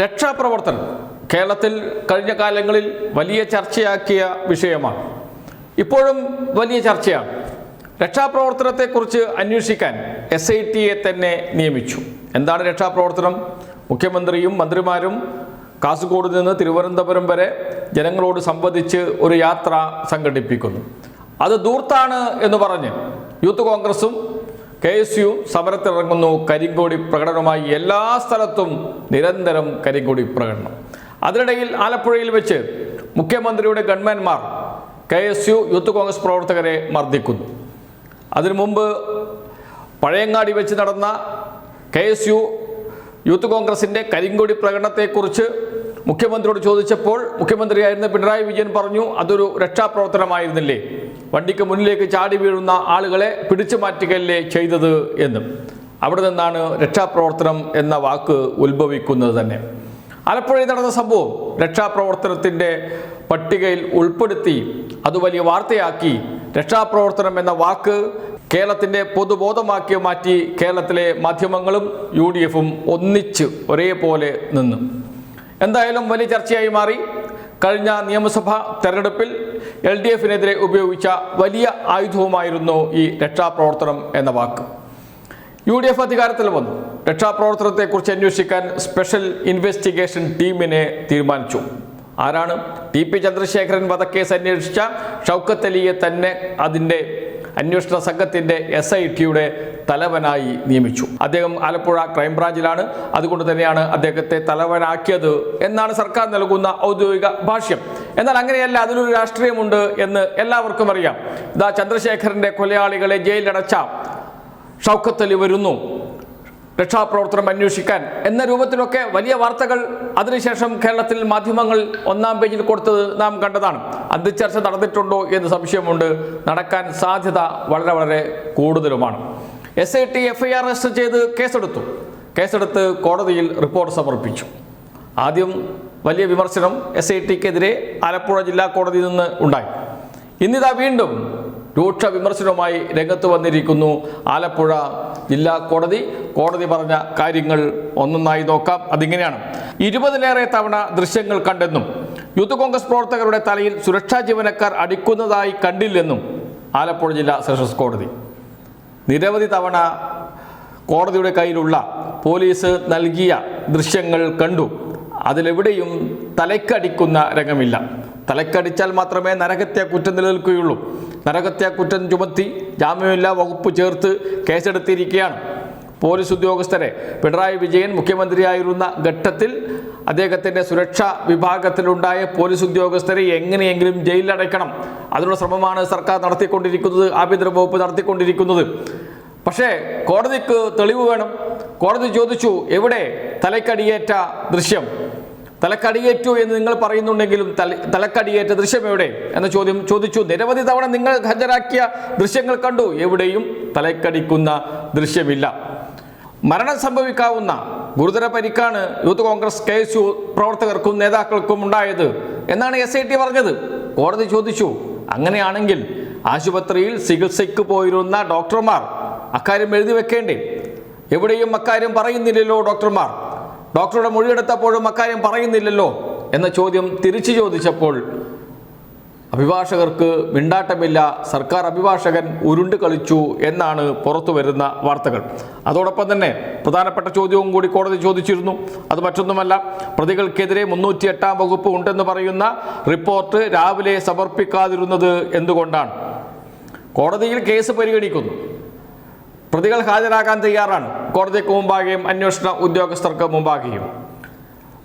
രക്ഷാപ്രവർത്തനം കേരളത്തിൽ കഴിഞ്ഞ കാലങ്ങളിൽ വലിയ ചർച്ചയാക്കിയ വിഷയമാണ്. ഇപ്പോഴും വലിയ ചർച്ചയാണ്. രക്ഷാപ്രവർത്തനത്തെക്കുറിച്ച് അന്വേഷിക്കാൻ SITയെ തന്നെ നിയമിച്ചു. എന്താണ് രക്ഷാപ്രവർത്തനം? മുഖ്യമന്ത്രിയും മന്ത്രിമാരും കാസർഗോഡ് നിന്ന് തിരുവനന്തപുരം വരെ ജനങ്ങളോട് സംവദിച്ച് ഒരു യാത്ര സംഘടിപ്പിക്കുന്നു. അത് ദൂർത്താണ് എന്ന് പറഞ്ഞ് യൂത്ത് കോൺഗ്രസും KSUവും സമരത്തിലിറങ്ങുന്നു. കരിങ്കൊടി പ്രകടനവുമായി എല്ലാ സ്ഥലത്തും നിരന്തരം കരിങ്കൊടി പ്രകടനം. അതിനിടയിൽ ആലപ്പുഴയിൽ വെച്ച് മുഖ്യമന്ത്രിയുടെ ഗൺമാൻമാർ KSU യൂത്ത് കോൺഗ്രസ് പ്രവർത്തകരെ മർദ്ദിക്കുന്നു. അതിനു മുമ്പ് പഴയങ്ങാടി വെച്ച് നടന്ന KSU യൂത്ത് കോൺഗ്രസിൻ്റെ കരിങ്കൊടി പ്രകടനത്തെക്കുറിച്ച് മുഖ്യമന്ത്രിയോട് ചോദിച്ചപ്പോൾ മുഖ്യമന്ത്രിയായിരുന്ന പിണറായി വിജയൻ പറഞ്ഞു, അതൊരു രക്ഷാപ്രവർത്തനമായിരുന്നില്ലേ, വണ്ടിക്ക് മുന്നിലേക്ക് ചാടി വീഴുന്ന ആളുകളെ പിടിച്ചു മാറ്റുകയല്ലേ ചെയ്തത് എന്നും. അവിടെ നിന്നാണ് രക്ഷാപ്രവർത്തനം എന്ന വാക്ക് ഉത്ഭവിക്കുന്നത് തന്നെ. ആലപ്പുഴയിൽ നടന്ന സംഭവം രക്ഷാപ്രവർത്തനത്തിൻ്റെ പട്ടികയിൽ ഉൾപ്പെടുത്തി അത് വലിയ വാർത്തയാക്കി. രക്ഷാപ്രവർത്തനം എന്ന വാക്ക് കേരളത്തിൻ്റെ പൊതുബോധമാക്കി മാറ്റി. കേരളത്തിലെ മാധ്യമങ്ങളും UDFും ഒന്നിച്ച് ഒരേപോലെ നിന്നു. എന്തായാലും വലിയ ചർച്ചയായി മാറി. കഴിഞ്ഞ നിയമസഭാ തെരഞ്ഞെടുപ്പിൽ LDFനെതിരെ ഉപയോഗിച്ച വലിയ ആയുധവുമായിരുന്നു ഈ രക്ഷാപ്രവർത്തനം എന്ന വാക്ക്. UDF അധികാരത്തിൽ വന്നു. രക്ഷാപ്രവർത്തനത്തെക്കുറിച്ച് അന്വേഷിക്കാൻ സ്പെഷ്യൽ ഇൻവെസ്റ്റിഗേഷൻ ടീമിനെ തീരുമാനിച്ചു. ആരാണ്? TP ചന്ദ്രശേഖരൻ വധക്കേസ് അന്വേഷിച്ച ഷൗക്കത്ത് അലിയെ തന്നെ അതിൻ്റെ അന്വേഷണ സംഘത്തിൻ്റെ SITയുടെ തലവനായി നിയമിച്ചു. അദ്ദേഹം ആലപ്പുഴ ക്രൈംബ്രാഞ്ചിലാണ്. അതുകൊണ്ട് തന്നെയാണ് അദ്ദേഹത്തെ തലവനാക്കിയത് എന്നാണ് സർക്കാർ നൽകുന്ന ഔദ്യോഗിക ഭാഷ്യം. എന്നാൽ അങ്ങനെയല്ല, അതിലൊരു രാഷ്ട്രീയമുണ്ട് എന്ന് എല്ലാവർക്കും അറിയാം. ഇതാ ചന്ദ്രശേഖരൻ്റെ കൊലയാളികളെ ജയിലിലടച്ച ഷൗക്കത്ത് അലി വരുന്നു രക്ഷാപ്രവർത്തനം അന്വേഷിക്കാൻ എന്ന രൂപത്തിലൊക്കെ വലിയ വാർത്തകൾ അതിനുശേഷം കേരളത്തിൽ മാധ്യമങ്ങൾ ഒന്നാം പേജിൽ കൊടുത്തത് നാം കണ്ടതാണ്. അന്തിച്ചർച്ച നടന്നിട്ടുണ്ടോ എന്ന് സംശയമുണ്ട്. നടക്കാൻ സാധ്യത വളരെ വളരെ കൂടുതലുമാണ്. SIT FIR രജിസ്റ്റർ ചെയ്ത് കേസെടുത്ത് കോടതിയിൽ റിപ്പോർട്ട് സമർപ്പിച്ചു. ആദ്യം വലിയ വിമർശനം SITക്കെതിരെ ആലപ്പുഴ ജില്ലാ കോടതിയിൽ നിന്ന് ഉണ്ടായി. ഇന്നിതാ വീണ്ടും രൂക്ഷ വിമർശനവുമായി രംഗത്ത് വന്നിരിക്കുന്നു ആലപ്പുഴ ജില്ലാ കോടതി. കോടതി പറഞ്ഞ കാര്യങ്ങൾ ഒന്നൊന്നായി നോക്കാം. അതിങ്ങനെയാണ്: 20-ലേറെ തവണ ദൃശ്യങ്ങൾ കണ്ടെന്നും യൂത്ത് കോൺഗ്രസ് പ്രവർത്തകരുടെ തലയിൽ സുരക്ഷാ ജീവനക്കാർ അടിക്കുന്നതായി കണ്ടില്ലെന്നും ആലപ്പുഴ ജില്ലാ സെഷൻസ് കോടതി. നിരവധി തവണ കോടതിയുടെ കയ്യിലുള്ള പോലീസ് നൽകിയ ദൃശ്യങ്ങൾ കണ്ടു. അതിലെവിടെയും തലയ്ക്കടിക്കുന്ന രംഗമില്ല. തലക്കടിച്ചാൽ മാത്രമേ നരഹത്യാ കുറ്റം നിലനിൽക്കുകയുള്ളൂ. നരഹത്യാ കുറ്റം ചുമത്തി ജാമ്യമില്ലാ വകുപ്പ് ചേർത്ത് കേസെടുത്തിരിക്കുകയാണ്. പോലീസ് ഉദ്യോഗസ്ഥരെ പിണറായി വിജയൻ മുഖ്യമന്ത്രിയായിരുന്ന ഘട്ടത്തിൽ അദ്ദേഹത്തിൻ്റെ സുരക്ഷാ വിഭാഗത്തിലുണ്ടായ പോലീസ് ഉദ്യോഗസ്ഥരെ എങ്ങനെയെങ്കിലും ജയിലിലടയ്ക്കണം, അതിനുള്ള ശ്രമമാണ് സർക്കാർ നടത്തിക്കൊണ്ടിരിക്കുന്നത്, ആഭ്യന്തര വകുപ്പ് നടത്തിക്കൊണ്ടിരിക്കുന്നത്. പക്ഷേ കോടതിക്ക് തെളിവ് വേണം. കോടതി ചോദിച്ചു, എവിടെ തലക്കടിയേറ്റ ദൃശ്യം? തലക്കടിയേറ്റു എന്ന് നിങ്ങൾ പറയുന്നുണ്ടെങ്കിലും തലക്കടിയേറ്റ ദൃശ്യം എവിടെ എന്ന ചോദ്യം ചോദിച്ചു. നിരവധി തവണ നിങ്ങൾ ഹാജരാക്കിയ ദൃശ്യങ്ങൾ കണ്ടു, എവിടെയും തലക്കടിക്കുന്ന ദൃശ്യമില്ല. മരണം സംഭവിക്കാവുന്ന ഗുരുതര പരിക്കാണ് യൂത്ത് കോൺഗ്രസ് KSU പ്രവർത്തകർക്കും നേതാക്കൾക്കും ഉണ്ടായത് എന്നാണ് SIT പറഞ്ഞത്. കോടതി ചോദിച്ചു, അങ്ങനെയാണെങ്കിൽ ആശുപത്രിയിൽ ചികിത്സയ്ക്ക് പോയിരുന്ന ഡോക്ടർമാർ അക്കാര്യം എഴുതി വെക്കേണ്ടേ? എവിടെയും അക്കാര്യം പറയുന്നില്ലല്ലോ ഡോക്ടർമാർ. ഡോക്ടറുടെ മൊഴിയെടുത്തപ്പോഴും അക്കാര്യം പറയുന്നില്ലല്ലോ എന്ന ചോദ്യം തിരിച്ചു ചോദിച്ചപ്പോൾ അഭിഭാഷകർക്ക് മിണ്ടാട്ടമില്ല. സർക്കാർ അഭിഭാഷകൻ ഉരുണ്ട് കളിച്ചു എന്നാണ് പുറത്തു വരുന്ന വാർത്തകൾ. അതോടൊപ്പം തന്നെ പ്രധാനപ്പെട്ട ചോദ്യവും കൂടി കോടതി ചോദിച്ചിരുന്നു. അത് മറ്റൊന്നുമല്ല, പ്രതികൾക്കെതിരെ 308-ാം വകുപ്പ് ഉണ്ടെന്ന് പറയുന്ന റിപ്പോർട്ട് രാവിലെ സമർപ്പിക്കാതിരുന്നത് എന്തുകൊണ്ടാണ്? കോടതിയിൽ കേസ് പരിഗണിക്കുന്നു. പ്രതികൾ ഹാജരാകാൻ തയ്യാറാണ്, കോടതിക്ക് മുമ്പാകെയും അന്വേഷണ ഉദ്യോഗസ്ഥർക്ക് മുമ്പാകെയും.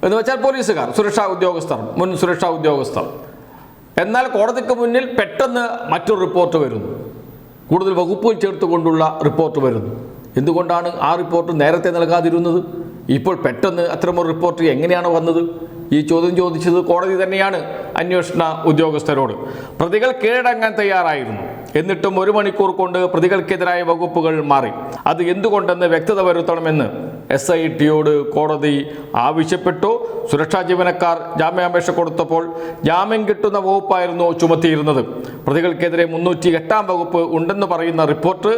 എന്ന് വെച്ചാൽ പോലീസുകാർ, സുരക്ഷാ ഉദ്യോഗസ്ഥർ, മുൻ സുരക്ഷാ ഉദ്യോഗസ്ഥർ. എന്നാൽ കോടതിക്ക് മുന്നിൽ പെട്ടെന്ന് മറ്റൊരു റിപ്പോർട്ട് വരുന്നു, കൂടുതൽ വകുപ്പുകൾ ചേർത്തുകൊണ്ടുള്ള റിപ്പോർട്ട് വരുന്നു. എന്തുകൊണ്ടാണ് ആ റിപ്പോർട്ട് നേരത്തെ നൽകാതിരുന്നത്? ഇപ്പോൾ പെട്ടെന്ന് അത്തരമൊരു റിപ്പോർട്ട് എങ്ങനെയാണ് വന്നത്? ഈ ചോദ്യം ചോദിച്ചത് കോടതി തന്നെയാണ് അന്വേഷണ ഉദ്യോഗസ്ഥരോട്. പ്രതികൾ കീഴടങ്ങാൻ തയ്യാറായിരുന്നു. എന്നിട്ടും 1 മണിക്കൂർ കൊണ്ട് പ്രതികൾക്കെതിരായ വകുപ്പുകൾ മാറി. അത് എന്തുകൊണ്ടെന്ന് വ്യക്തത വരുത്തണമെന്ന് SITയോട് കോടതി ആവശ്യപ്പെട്ടു. സുരക്ഷാ ജീവനക്കാർ ജാമ്യാപേക്ഷ കൊടുത്തപ്പോൾ ജാമ്യം കിട്ടുന്ന വകുപ്പായിരുന്നു ചുമത്തിയിരുന്നത്. പ്രതികൾക്കെതിരെ 308 വകുപ്പ് ഉണ്ടെന്ന് പറയുന്ന റിപ്പോർട്ട്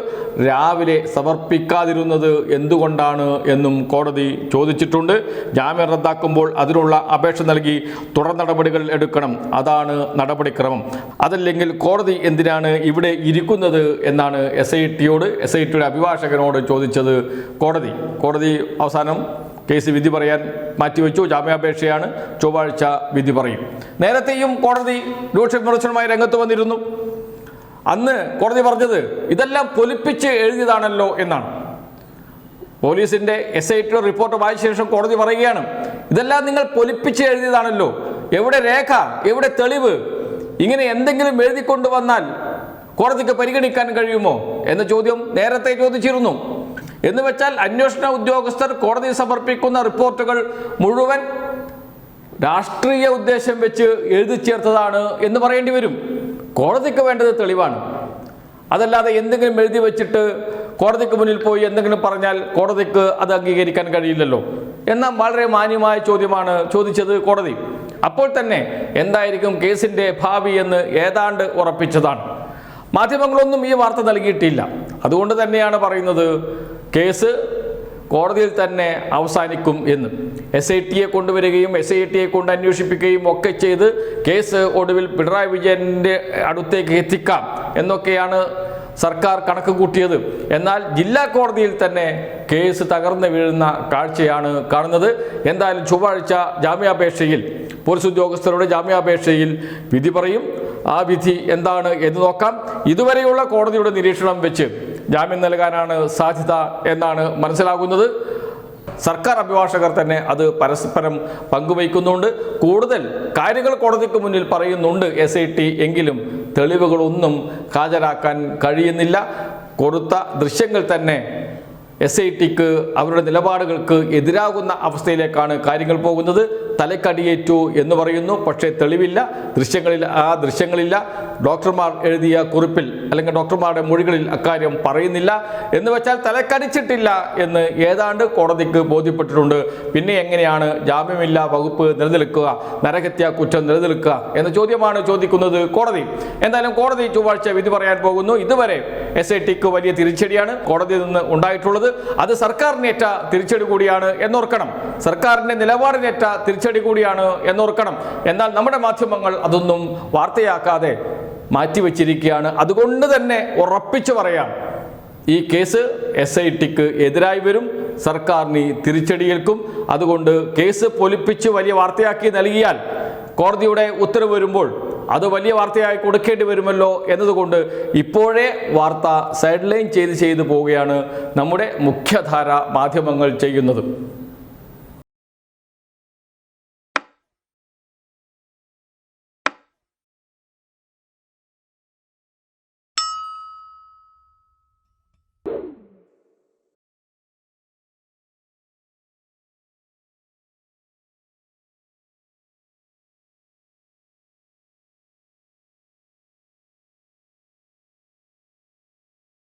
രാവിലെ സമർപ്പിക്കാതിരുന്നത് എന്തുകൊണ്ടാണ് എന്നും കോടതി ചോദിച്ചിട്ടുണ്ട്. ജാമ്യം റദ്ദാക്കുമ്പോൾ അതിനുള്ള അപേക്ഷ നൽകി തുടർ നടപടികൾ എടുക്കണം. അതാണ് നടപടിക്രമം. അതല്ലെങ്കിൽ കോടതി എന്തിനാണ് ഇവിടെ ഇരിക്കുന്നത് എന്നാണ് SITയുടെ അഭിഭാഷകനോട് ചോദിച്ചത് കോടതി അവസാനം കേസ് വിധി പറയാൻ മാറ്റിവെച്ചു. ജാമ്യാപേക്ഷയാണ്, ചൊവ്വാഴ്ച വിധി പറയും. നേരത്തെയും കോടതി രൂക്ഷ വിമർശനമായി രംഗത്ത് വന്നിരുന്നു. അന്ന് കോടതി പറഞ്ഞത് ഇതെല്ലാം പൊലിപ്പിച്ച് എഴുതിയതാണല്ലോ എന്നാണ്. പോലീസിന്റെ SITയുടെ റിപ്പോർട്ട് വായിച്ച ശേഷം കോടതി പറയുകയാണ്, ഇതെല്ലാം നിങ്ങൾ പൊലിപ്പിച്ച് എഴുതിയതാണല്ലോ, എവിടെ രേഖ, എവിടെ തെളിവ്? ഇങ്ങനെ എന്തെങ്കിലും എഴുതിക്കൊണ്ടുവന്നാൽ കോടതിക്ക് പരിഗണിക്കാൻ കഴിയുമോ എന്ന ചോദ്യം നേരത്തെ ചോദിച്ചിരുന്നു. എന്ന് വെച്ചാൽ അന്വേഷണ ഉദ്യോഗസ്ഥർ കോടതി സമർപ്പിക്കുന്ന റിപ്പോർട്ടുകൾ മുഴുവൻ രാഷ്ട്രീയ ഉദ്ദേശം വെച്ച് എഴുതി ചേർത്തതാണ് എന്ന് പറയേണ്ടി വരും. കോടതിക്ക് വേണ്ടത് തെളിവാണ്. അതല്ലാതെ എന്തെങ്കിലും എഴുതി വെച്ചിട്ട് കോടതിക്ക് മുന്നിൽ പോയി എന്തെങ്കിലും പറഞ്ഞാൽ കോടതിക്ക് അത് അംഗീകരിക്കാൻ കഴിയില്ലല്ലോ. എന്നാൽ വളരെ മാന്യമായ ചോദ്യമാണ് ചോദിച്ചത് കോടതി. അപ്പോൾ തന്നെ എന്തായിരിക്കും കേസിൻ്റെ ഭാവി എന്ന് ഏതാണ്ട് ഉറപ്പിച്ചതാണ്. മാധ്യമങ്ങളൊന്നും ഈ വാർത്ത നൽകിയിട്ടില്ല. അതുകൊണ്ട് തന്നെയാണ് പറയുന്നത് കേസ് കോടതിയിൽ തന്നെ അവസാനിക്കും എന്ന്. SITയെ കൊണ്ടുവരികയും SITയെ കൊണ്ട് അന്വേഷിപ്പിക്കുകയും ഒക്കെ ചെയ്ത് കേസ് ഒടുവിൽ പിണറായി വിജയൻ്റെ അടുത്തേക്ക് എത്തിക്കാം എന്നൊക്കെയാണ് സർക്കാർ കണക്ക് കൂട്ടിയത്. എന്നാൽ ജില്ലാ കോടതിയിൽ തന്നെ കേസ് തകർന്നു വീഴുന്ന കാഴ്ചയാണ് കാണുന്നത്. എന്തായാലും ചൊവ്വാഴ്ച ജാമ്യാപേക്ഷയിൽ പോലീസ് ഉദ്യോഗസ്ഥരുടെ ജാമ്യാപേക്ഷയിൽ വിധി പറയും. ആ വിധി എന്താണ് എന്ന് നോക്കാം. ഇതുവരെയുള്ള കോടതിയുടെ നിരീക്ഷണം വെച്ച് ജാമ്യം നൽകാനാണ് സാധ്യത എന്നാണ് മനസ്സിലാകുന്നത്. സർക്കാർ അഭിഭാഷകർ തന്നെ അത് പരസ്പരം പങ്കുവയ്ക്കുന്നുണ്ട്. കൂടുതൽ കാര്യങ്ങൾ കോടതിക്ക് മുന്നിൽ പറയുന്നുണ്ട് SIT. എങ്കിലും തെളിവുകളൊന്നും ഹാജരാക്കാൻ കഴിയുന്നില്ല. കൊടുത്ത ദൃശ്യങ്ങൾ തന്നെ SITക്ക് അവരുടെ നിലപാടുകൾക്ക് എതിരാകുന്ന അവസ്ഥയിലേക്കാണ് കാര്യങ്ങൾ പോകുന്നത്. തലക്കടിയേറ്റു എന്ന് പറയുന്നു, പക്ഷേ തെളിവില്ല, ദൃശ്യങ്ങളില്ല. ഡോക്ടർമാർ എഴുതിയ കുറിപ്പിൽ അല്ലെങ്കിൽ ഡോക്ടർമാരുടെ മൊഴികളിൽ അക്കാര്യം പറയുന്നില്ല. എന്ന് വെച്ചാൽ തലക്കടിച്ചിട്ടില്ല എന്ന് ഏതാണ്ട് കോടതിക്ക് ബോധ്യപ്പെട്ടിട്ടുണ്ട്. പിന്നെ എങ്ങനെയാണ് ജാമ്യമില്ലാ വകുപ്പ് നിലനിൽക്കുക, നരഹത്യാ കുറ്റം നിലനിൽക്കുക എന്ന ചോദ്യമാണ് ചോദിക്കുന്നത് കോടതി. എന്തായാലും കോടതി ചൊവ്വാഴ്ച വിധി പറയാൻ പോകുന്നു. ഇതുവരെ SITക്ക് വലിയ തിരിച്ചടിയാണ് കോടതിയിൽ നിന്ന് ഉണ്ടായിട്ടുള്ളത്. അത് സർക്കാരിനേറ്റ തിരിച്ചടി കൂടിയാണ് എന്നോർക്കണം. സർക്കാരിന്റെ നിലപാടിനേറ്റ തിരിച്ചടി കൂടിയാണ് എന്നോർക്കണം. എന്നാൽ നമ്മുടെ മാധ്യമങ്ങൾ അതൊന്നും വാർത്തയാക്കാതെ മാറ്റിവെച്ചിരിക്കുകയാണ്. അതുകൊണ്ട് തന്നെ ഉറപ്പിച്ചു പറയാം, ഈ കേസ് SITക്ക് എതിരായി വരും, സർക്കാരിന് തിരിച്ചടിയേൽക്കും. അതുകൊണ്ട് കേസ് പൊലിപ്പിച്ച് വലിയ വാർത്തയാക്കി നൽകിയാൽ കോടതിയുടെ ഉത്തരവ് വരുമ്പോൾ അത് വലിയ വാർത്തയായി കൊടുക്കേണ്ടി വരുമല്ലോ എന്നതുകൊണ്ട് ഇപ്പോഴേ വാർത്ത സൈഡ് ലൈൻ ചെയ്ത് പോവുകയാണ് നമ്മുടെ മുഖ്യധാര മാധ്യമങ്ങൾ ചെയ്യുന്നത്.